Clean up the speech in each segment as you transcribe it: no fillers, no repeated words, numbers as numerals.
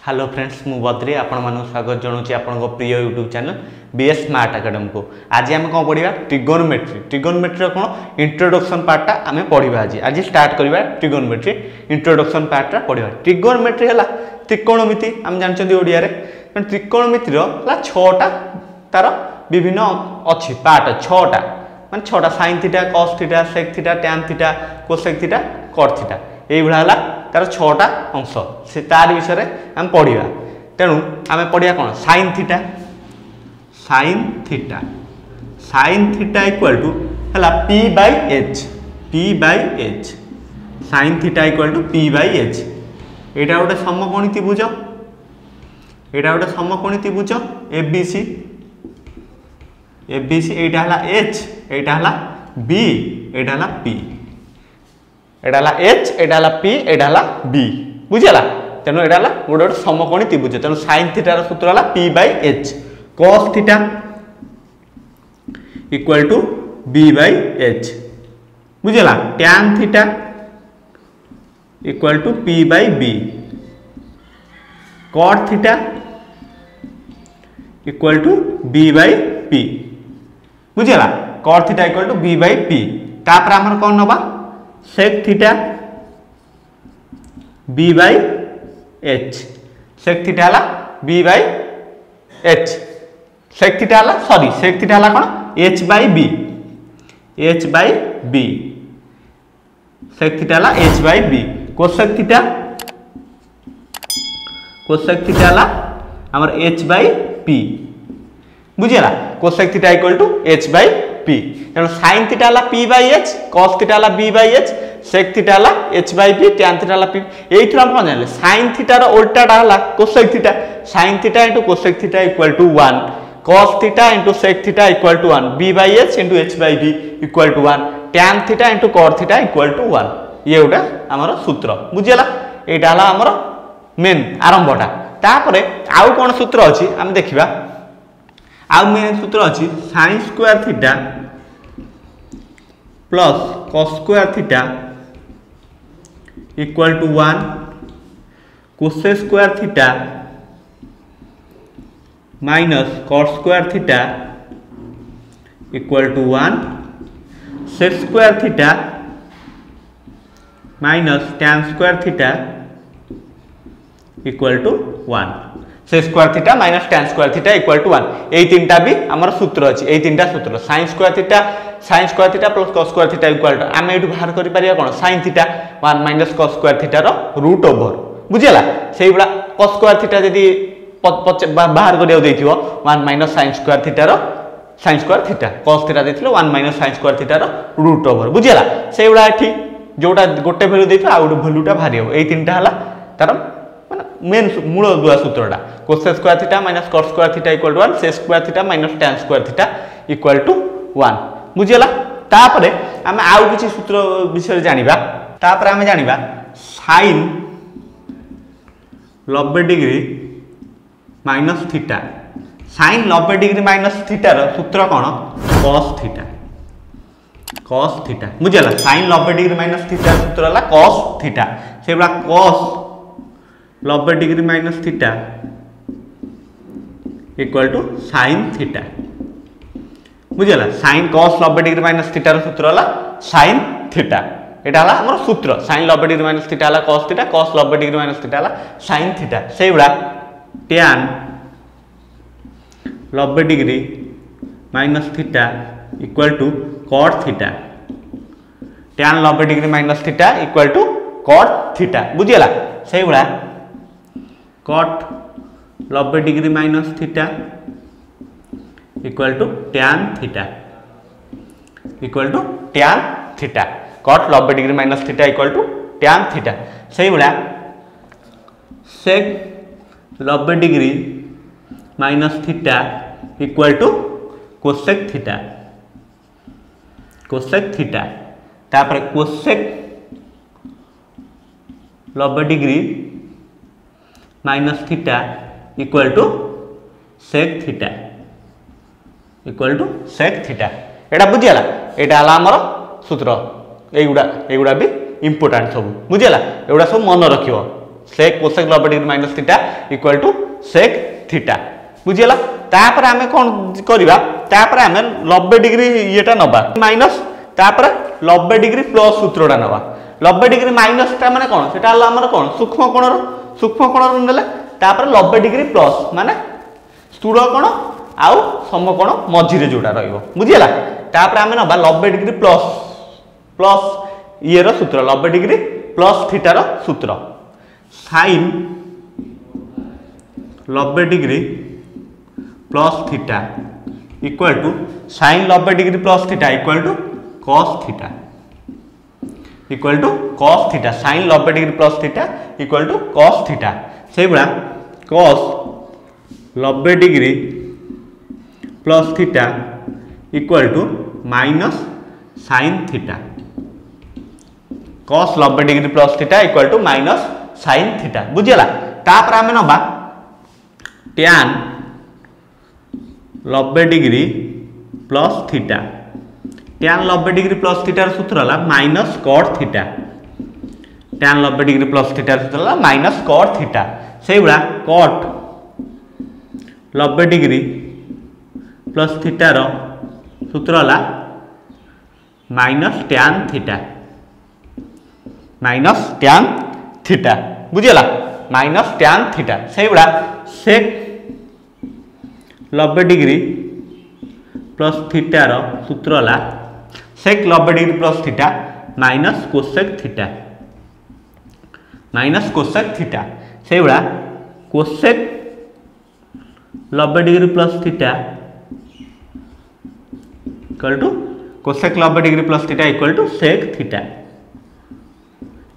Hello friends मु बद्री आपण मानक स्वागत जनाऊँ आपन प्रिय YouTube channel BS smart academy को। आज आम कौन पढ़ा ट्रिगोनोमेट्री कौन इंट्रोडक्शन पार्टा आम पढ़ा। आज स्टार्ट करवा ट्रिगोनोमेट्री इंट्रोडक्शन पार्टा पढ़ा। ट्रिगोनोमेट्री है त्रिकोणमिति आम जानते ओडिया त्रिकोणमितिर छटा तार विभिन्न अच्छी पार्ट छटा मान छटा sin theta cos theta sec theta tan theta cosec theta cot theta ये तार छटा अंश से तार विषय आम पढ़ा। तेणु आम पढ़ा कौन sine theta sine theta equal to है P by H sine theta equal to P by H. यहाँ गोटे समकोणी त्रिभुज एबीसी यहाँ एच यहाँ बी यहाँ पी एटा एच एटा पी एटा बी बुझेगा। तेणु यहाँ गोटे समकोणी त्रिभुज तेणु साइन थीटार सूत्र है P by H cos theta equal to B by H बुझेगा। Tan theta equal to P by B cot theta equal to B by P बुझेगा। Cot theta equal to B by P तापर आमर कौन नवा sec theta B by H sec theta है B by H sec theta है sorry sec theta है कौन H by B sec theta है H by B cosec theta है आमर एच बाई पी बुझेगा। Cosec theta equal to H by P तेणु sine theta है P by H cos theta है B by H sec theta है H by P tan theta है P. यही हम कौन जान साइन थीटार उल्टाटा है cosec theta sine theta into cosec theta equal to 1 cos theta into sec theta equal to 1 B by H into H by B equal to 1 tan theta into cot theta equal to 1 ये गोटे आमर सूत्र बुझेगा। यहाँ है आमर main आरंभटा तापर आउ कौन सूत्र अच्छी आम देखा आउ मेन सूत्र अच्छी sin square theta plus cos square theta equal to 1 cosec square theta minus cot square theta equal to 1 sec square theta minus tan square theta equal to 1 sec square theta minus tan square theta equal to 1 यही तीनटा भी आमर सूत्र अच्छी यही तीनटा सूत्र sine square theta plus cos square theta equal to आम ये बाहर कर कौन sine theta 1 minus cos square थीटार रूट ओवर बुझेगा। से भाया कॉस स्क्वायर थीटा जदि बाहर कर 1 minus sine square theta cos theta देते 1 माइनस साइन स्क्वायर थीटार रूट ओवर बुझेगा। से भाया ये जोटा गोटे भैल्यू देते आउ गोटे भैल्यूटा बाहर यही तीनटा है तार मेन मूल दुआ सूत्रटा cosec square theta minus cot square theta equal to 1 sec square theta minus tan square theta equal to 1 बुझेगा। तापर आम आउ किसी सूत्र विषय जानिबा तापर आम जानिबा sine 90 degree minus theta sine 90 degree minus थीटार सूत्र कौन कॉस थीटा बुझेगा। साइन 90 डिग्री माइनस थीटार सूत्र है कॉस थीटा से भाया cos 90 degree minus theta equal to sine theta बुझेगा। साइन कॉस 90 डिग्री माइनस थीटार सूत्र है साइन थीटा यहाँ है आम सूत्र साइन 90 डिग्री माइनस थीटा है कॉस 90 डिग्री माइनस थीटा है साइन थीटा से भाया tan 90 degree minus theta equal to cot theta tan 90 degree minus theta equal to cot theta बुझेगा। से भाया cot 90 degree minus theta equal to tan theta cot 90 degree minus theta equal to tan theta से भाया sec 90 degree minus theta equal to cosec theta तापर cosec 90 degree minus theta equal to sec theta यहाँ बुझीगला यहाँ है आमर सूत्र ये भी इंपोर्टाट सब बुझीगला एगुड़ा सब मन रख sec cosec 90 degree minus theta equal to sec theta बुझीगला तापर आमे कोन करबा तापर आमे 90 डिग्री येटा नबा माइनस तापर 90 डिग्री प्लस सूत्रटा नबा 90 डिग्री माइनस ता माने कोन सेटा हला हमर कोन सूक्ष्म कोण नेले तापर 90 डिग्री प्लस माने स्थूल कोण आउ समकोण मझिरे जोटा रहइबो बुझीगला तापर आमे नबा 90 डिग्री प्लस ये रो सूत्र 90 डिग्री प्लस थीटा रो सूत्र sin 90 degree plus theta equal to sin 90 degree plus theta equal to cos theta sin 90 degree plus theta equal to cos theta से बड़ा cos 90 degree plus theta equal to minus sin theta cos 90 degree plus theta equal to minus sin theta बुझीगला तापर आमे नबा tan 90 degree plus theta tan 90 degree plus theta सूत्र हला minus cot theta tan 90 degree plus theta सूत्र हला minus cot theta से बड़ा cot 90 डिग्री प्लस थीटा रो सूत्र हला माइनस tan थीटा बुझीगला माइनस tan थीटा से बड़ा sec 90 डिग्री प्लस थीटा रो सूत्र हला sec 90 degree plus theta minus cosec theta से बड़ा cosec 90 degree plus theta equal to cosec 90 degree plus theta equal to sec theta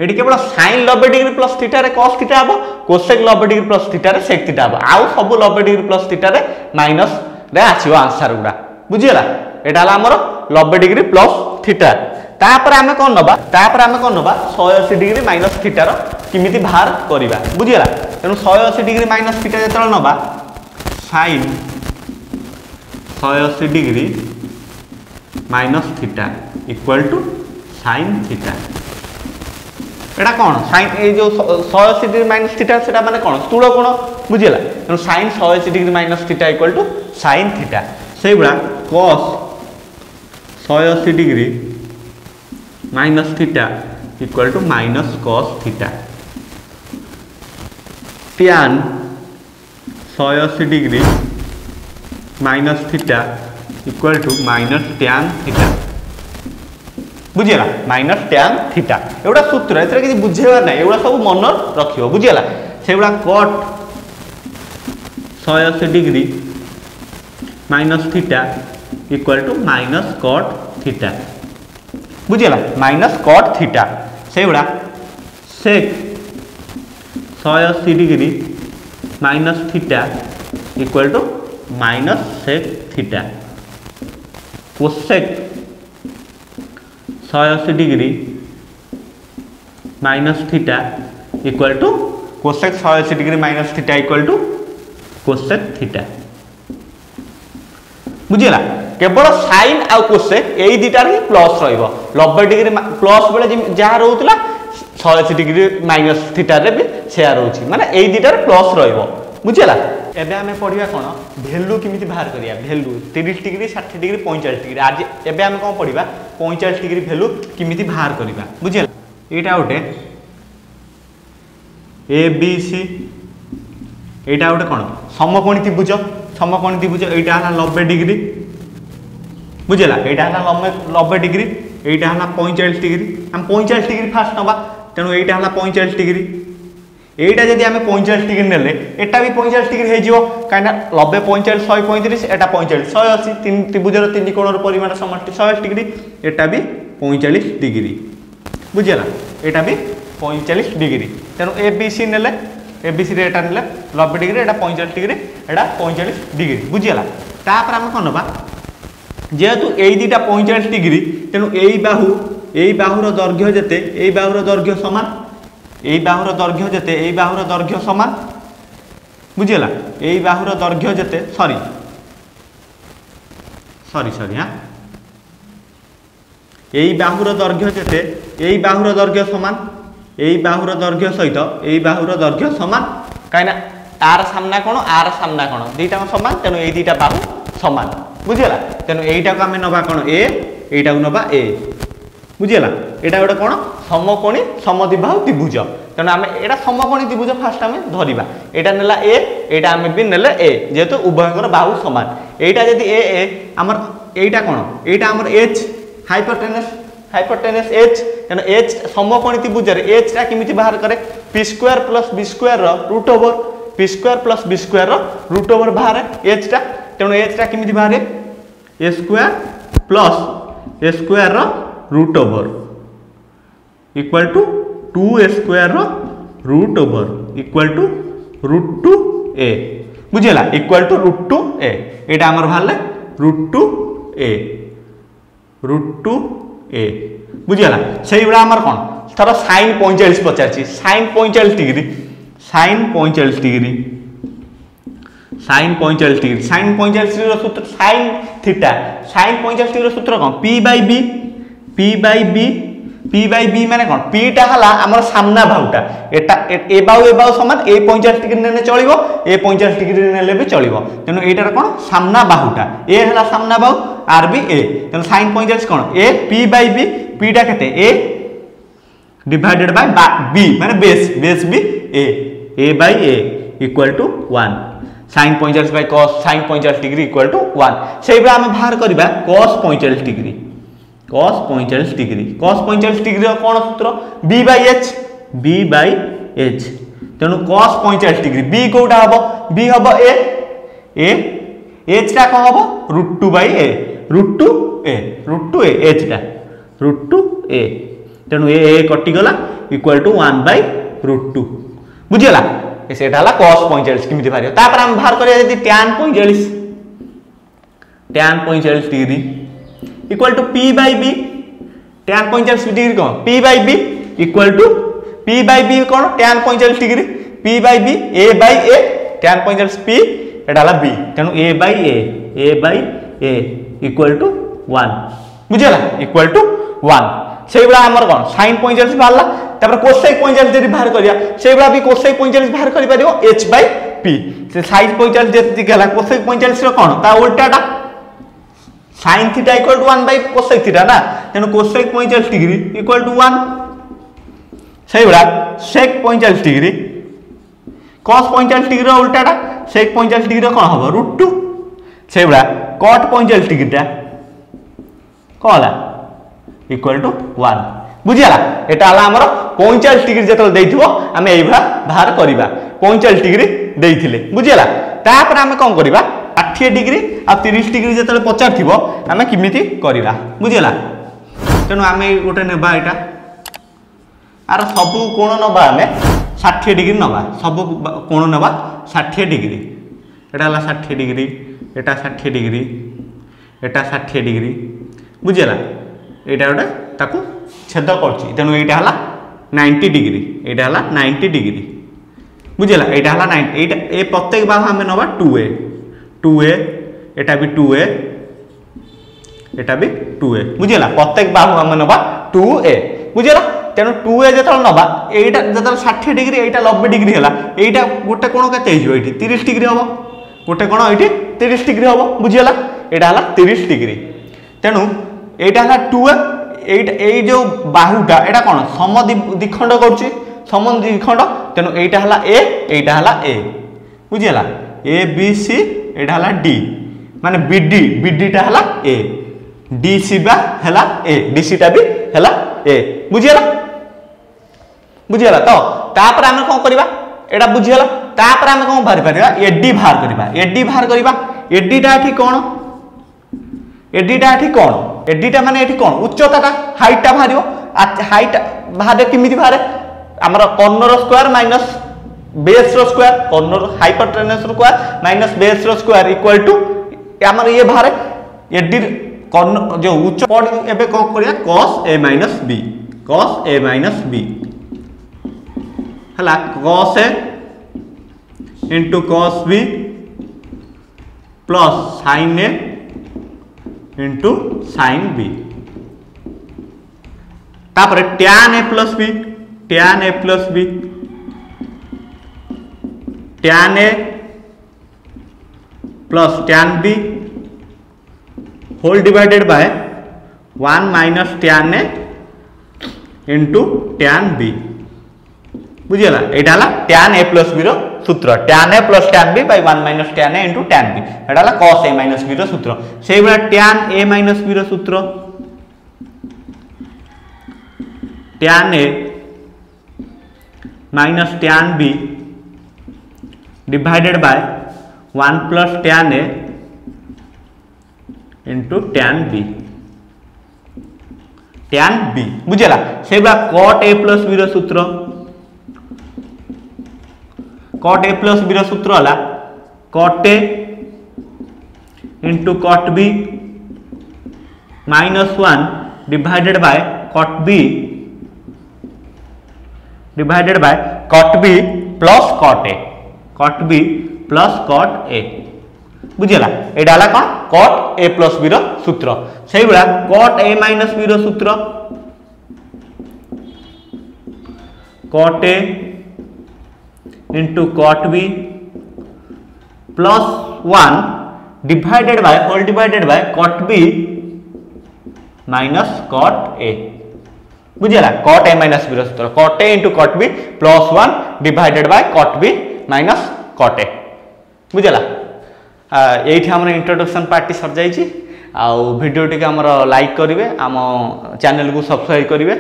एडी केवल sin 90 डिग्री प्लस थीटा रे cos थीटा हबो cosec 90 degree plus theta रे sec theta हबो आउ सब 90 डिग्री प्लस थीटा रे माइनस रे आछियो आंसर गुडा बुझियला एटा हला हमर 90 डिग्री प्लस थीटा तापर आमे कोन नबा 180 डिग्री माइनस थीटा रो किमिति बाहर करिबा बुझियला तेनु 180 डिग्री माइनस थीटा जेतल नबा sin 180 degree minus theta equal to sin theta एटा कोन sin ए जो 180 डिग्री माइनस थीटा सेटा माने कोन स्थूल कोण बुझियला तेनु sin 180 degree minus theta equal to sin theta से बड़ा cos 180 degree minus theta equal to minus cos theta tan 180 degree minus theta equal to minus tan theta बुझियला माइनस tan थीटा एवडा सूत्र एतरे कि बुझेबार नै एवडा सब मन रखियो बुझियला सेवडा cot 180 degree minus theta equal to minus cot theta बुझियला माइनस cot थीटा सेवडा sec 180 degree minus theta equal to minus sec theta cosec 180 degree minus theta equal to cosec 180 degree minus theta equal to cosec theta बुझियला केवल sin आ cosec एई दिटार ही plus रहइबो 90 degree plus बेले जहा रहउतला 180 डिग्री माइनस थीटा रे भी सेया रहउची माने एई दिटार प्लस रहइबो बुझियला एबे हमें पढिया कोन वैल्यू किमिति बाहर करिया वैल्यू 30 डिग्री 60 डिग्री 45 डिग्री आज एबे हमें कोन पढिबा 45 डिग्री वैल्यू किमिति बाहर करिबा बुझियला एटा उठे ए बी सी एटा उठे कोन समकोणी त्रिभुज एटा हला 90 डिग्री बुझियला एटा हला 90 डिग्री एटा हला 45 डिग्री हम 45 डिग्री फास्ट नबा तेनु एटा हला 45 डिग्री एटा जदि हमें 45 डिग्री नेले एटा भी 45 डिग्री हे जिवो काइना 90 45 135 एटा 45 180 तीन त्रिभुजर तीन कोणर परिमाण समष्टि 180 डिग्री एटा भी 45 डिग्री बुझियला एटा भी 45 डिग्री तेनु ए बी सी नेले ए बी सी रे एटा नेले 90 डिग्री एटा 45 डिग्री एटा 45 डिग्री बुझियला तापर हम कोन नबा जेहेतु एई दिटा 45 डिग्री तेनु एई बाहुर दैर्घ्य जेते एई बाहुर दैर्घ्य समान एई बाहुर दैर्घ्य जेते एई बाहुर दैर्घ्य समान बुझियला एई बाहुर दैर्घ्य जेते सॉरी हां एई बाहुर दैर्घ्य जेते एई बाहुर दैर्घ्य समान एई बाहुर दैर्घ्य सहित एई बाहुर दैर्घ्य समान काइना आर सामना कोण आर सामना कोण दुईटा समान तेणु ये दुईटा बाहु समान बुझीगला तेणु एटा को आम नवा कोण ए एटा को नवा ए बुझीगला एटा गोटे कोण समकोणी समद्विबाहु त्रिभुज तेणु आम एटा समकोणी त्रिभुज फास्ट आम धरिबा एटा नेला ए एटा आम भी नेले ए जेहेतु उभयंकर बाहु समान एटा जदि ए आमर एटा कोण एटा आमर एच हाइपोटेनस एच तेणु एच समकोणी त्रिभुज एच टा किमिति बाहर करे P squared plus B squared root over P squared plus B squared root over बाहर एच टा तेणु एच टा किमिति बाहर A squared plus A squared root over equal to 2a squared root over equal to root two A बुझीगला equal to root two A एटा आमर बाहर रूट टू ए बुझीगला से आमर कौन थर साइन 45 पचार sine 45 degree sine 45 degree sine 45 degree sine 45 degree सूत्र साइन थीटा साइन 45 डिग्री सूत्र कौन पी बाई बी माने कौन पी टा हला हमर सामना बाहुटा एटा ए बाहु समान ए 45 डिग्री नेले चलिबो ए 45 डिग्री नेले भी चलिबो तेनु एटार कौन सामना बाहुटा ए हला सामना बाहु आर बी ए तेनु साइन 45 कौन ए पी बाई बी पी टा केते ए डिवाइडेड बाय बी माने बेस भी A by A equal to 1 sine 45 by cos sine 45 degree equal to 1 सेही बे हम बाहर करबा cos 45 डिग्री cos 45 डिग्री कौन सूत्र b बाई h तेणु cos 45 डिग्री b कोटा हबो b हबो a h टा को हबो √2 बाई a √2 a h टा √2 a तेणु a कटि गला इक्वल टू 1 बाई √2 बुझिगला सेटा हला cos 45 किमिति भारियो तापर हम बाहर करिया यदि tan 45 degree equal to P by B tan 45 degree कौन P by B equal to P by B कौन tan 45 degree P by B A by A tan 45 P एटा हला बी तेणु A by A equal to 1 बुझिगला equal to 1 से बड़ा हमर कौन sin 45 बाहरला तापर cosec 45 जदि बाहर करिया से बड़ा भी cosec 45 बाहर करि परियो h बाई p से sin 45 जति गेला cosec 45 रो कौन ता उल्टाटा sin theta equal to 1 by cosec theta ना तेणु cosec 45 डिग्री इक्वल टू 1 सही बड़ा sec 45 डिग्री cos 45 डिग्री उल्टाटा sec 45 डिग्री कौन हबो √2 सही बड़ा cot 45 डिग्री टा कहला इक्वल टू 1 बुझियाला एटा हला हमर 45 डिग्री जतल देइथिबो हमें एइभा बाहर करिबा 45 डिग्री देइथिले बुझियाला तापर हमें कोन करिबा 60 डिग्री आ 30 डिग्री जतले पचार थिबो हमें किमिति करिबा बुझियाला तेनु हमें गोटे नेबा एटा आर सब कोण नबा हमें 60 डिग्री नबा सब कोण नबा 60 डिग्री एटा हला 60 डिग्री एटा 60 डिग्री एटा 60 डिग्री बुझियाला एटा गोटे ताकू छेद करछि तेनु एटा हला 90 डिग्री एटा हला 90 डिग्री बुझिला एटा हला 90 एटा ए प्रत्येक बाहु हमें नबा 2a एटा भी 2a एटा भी 2a बुझिला प्रत्येक बाहु हमें नबा 2a बुझिला तेनु 2a जतल नबा एटा जतल 60 डिग्री एटा 90 डिग्री हला एटा गोटे कोण केते हिजो एठी 30 डिग्री हबो गोटे कोण एठी 30 डिग्री हबो बुझिला एटा हला 30 डिग्री तेनु एटा हला 2a एई जो बाहुटा एटा कोन समद्विखंड करछि समद्विखंड तेनु एटा हला a एटा हला a बुझिला a b c एटा हला d माने bd टा हला a dc बा हला a dc टा भी हला a बुझिला तो तापर हम कोन करबा एटा बुझिला तापर हम कोन बाहर परिबा ad बाहर करबा ad टा एठी कोन ad टा एठी कोन ad टा माने एठी कोन उच्चता टा हाइट टा बाहरियो हाइट बाहर किमिति बाहर हमर कॉर्नर स्क्वायर माइनस बेस रो स्क्वायर कॉर्नर हाइपोटेनस रो स्क्वायर माइनस बेस रो स्क्वायर इक्वल टू हमर ये बाहर ad कॉर्नर जो उच्च पॉइंट एबे को करिया cos a माइनस b हला cos a into cos b plus sin a into sin b तापर tan a plus b tan A plus tan B whole divided by 1 minus tan A into tan B बुझीगला एटा हला tan A plus B रो सूत्र tan A plus tan B by 1 minus tan A into tan B एटा हला cos A minus B रो सूत्र सेही बला tan A माइनस B रो सूत्र tan A माइनस tan B divided by 1 plus tan A into tan B tan B बुझेला से बा cot A प्लस B रो सूत्र cot A प्लस B रो सूत्र हला cot A into cot B minus 1 divided by cot B divided by cot B plus cot A cot B plus cot A बुझेला एटा हला कोन cot A प्लस B रो सूत्र सेही बला cot A माइनस B रो सूत्र cot A into cot B plus 1 divided by whole divided by cot B minus cot A बुझेला cot A माइनस B रो सूत्र cot A into cot B plus 1 divided by cot B minus cot A बुझेला एठी हमर introduction party sir जाईची आ video टिके हमर like करिवे आम चैनल को सब्सक्राइब करिवे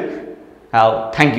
आ थैंक यू।